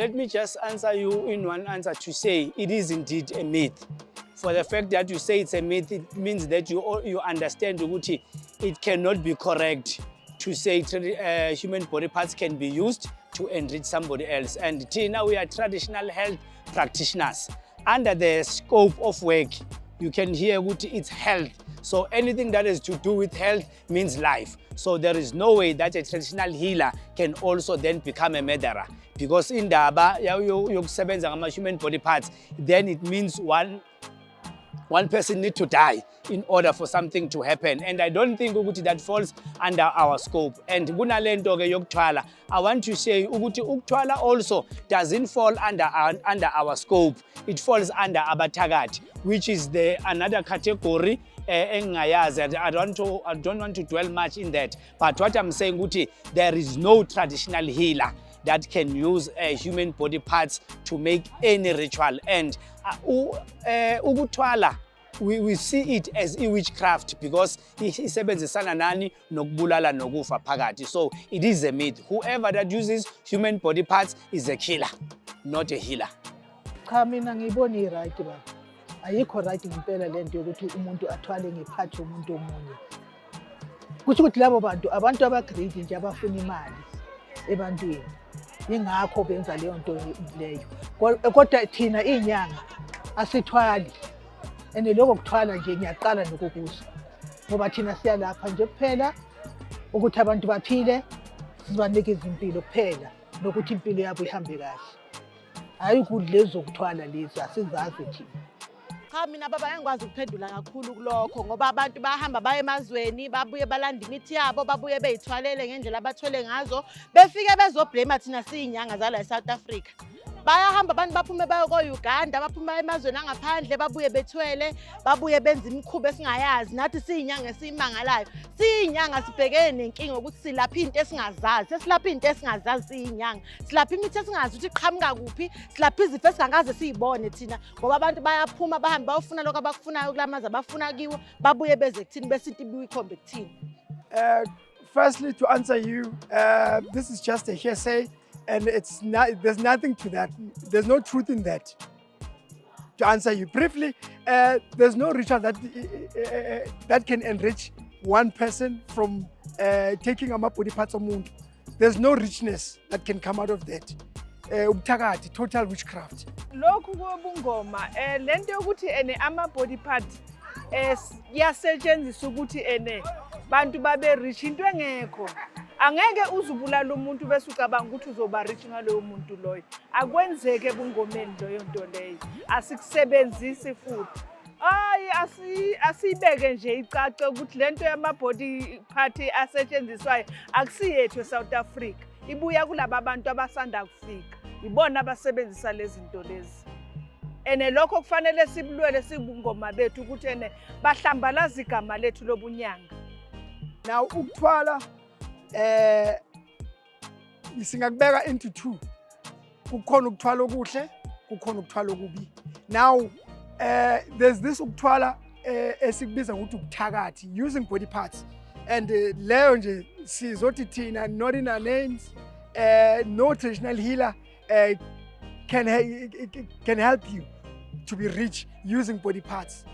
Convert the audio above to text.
let me just answer you in one answer to say it is indeed a myth. For the fact that you say it's a myth, it means that you understand ukuthi it cannot be correct to say human body parts can be used to enrich somebody else. And Tina, we are traditional health practitioners. Under the scope of work, you can hear ukuthi it's health. So anything that is to do with health means life. So there is no way that a traditional healer can also then become a murderer. Because in indaba yokusebenza ngama human body parts, then it means one person need to die in order for something to happen. And I don't think ukuthi that falls under our scope. And kunalento ke yokuthwala, I want to say ukuthi ukuthwala also doesn't fall under our scope. It falls under abathakathi, which is another category engayazi. I don't want to dwell much in that. But what I'm saying ukuthi there is no traditional healer that can use human body parts to make any ritual. And ukuthwala, we see it as witchcraft because isebenzisana nani nokubulala nokufa phakathi. So it is a myth. Whoever that uses human body parts is a killer, not a healer. Cha mina ngiyibona right ba. Ayikho right ngempela lento ukuthi umuntu athwale ngephathi umuntu omunye. Kusho ukuthi labo abantu abagreedy nje abafuna imali ebantwini. Ingakho benza leyo nto leyo. Kodwa thina inyanga asithwali. Ene lokho kuthwala nje ngiyaqala nokukuzwa. Ngoba thina siyalapha nje kuphela ukuthi abantu baphile, sibanike izimpilo kuphela nokuthi impilo yabo ihambe kahle. Hayi kudlezo kuthwala lezi asizazi thina. Cha mina baba engikwazi ukuphendula kakhulu kulokho ngoba abantu bahamba baye emazweni babuye balanda imithi yabo babuye beyithwalele ngendlela abathwele ngazo befike bezoblame thina siyinyanga zala eSouth Africa. Bayahamba abantu baphume baye ko-Uganda baphuma emazweni angaphandle babuye bethwele babuye benza imikhuba esingayazi nathi siyinyanga esiyimangalayo siyinyanga sibhekene nenkinga ukuthi silapha into esingazazi sesilapha into esingazazi siyinyanga silapha imithi esingazi ukuthi iqhamuka kuphi silapha izifo esingakaze siyibone thina ngoba abantu bayaphuma bahamba bayofuna lokho abakufunayo kulamaza abafuna kiwo babuye beze kuthini besithi ibuye ikhombe kuthini. Firstly, to answer you, this is just a hearsay. And there's nothing to that. There's no truth in that. To answer you briefly, there's no ritual that can enrich one person from taking body parts of umuntu. There's no richness that can come out of that. Ubuthakathi, total witchcraft. Lokhu kobungoma lento yokuthi ama body parts yasetshenziswa ukuthi bantu babe rich into engekho. Angeke uzubulala umuntu bese ucabanga ukuthi uzoba rich ngaloyo muntu loyo. Akwenzeke ebungomeni loyo nto leyo. Asikusebenzisi futhi. Asibeke nje icace ukuthi lento yama body part asetshenziswayo akusiyethu eSouth Africa. Ibuya kulabo abantu abasanda kufika. Ibona abasebenzisa lezi zinto lezi. Lokho kufanele sibulwele sibungoma bethu ukuthi bahlambalaza igama lethu lobunyanga. Now ukuthwala singakubeka into two. Kukhona ukuthwala okuhle, kukhona ukuthwala okubi. Now there's this ukuthwala esikubiza ukuthi ubuthakathi using body parts. And leyo nje sizothi thina not in our names, no traditional healer can help you to be rich using body parts.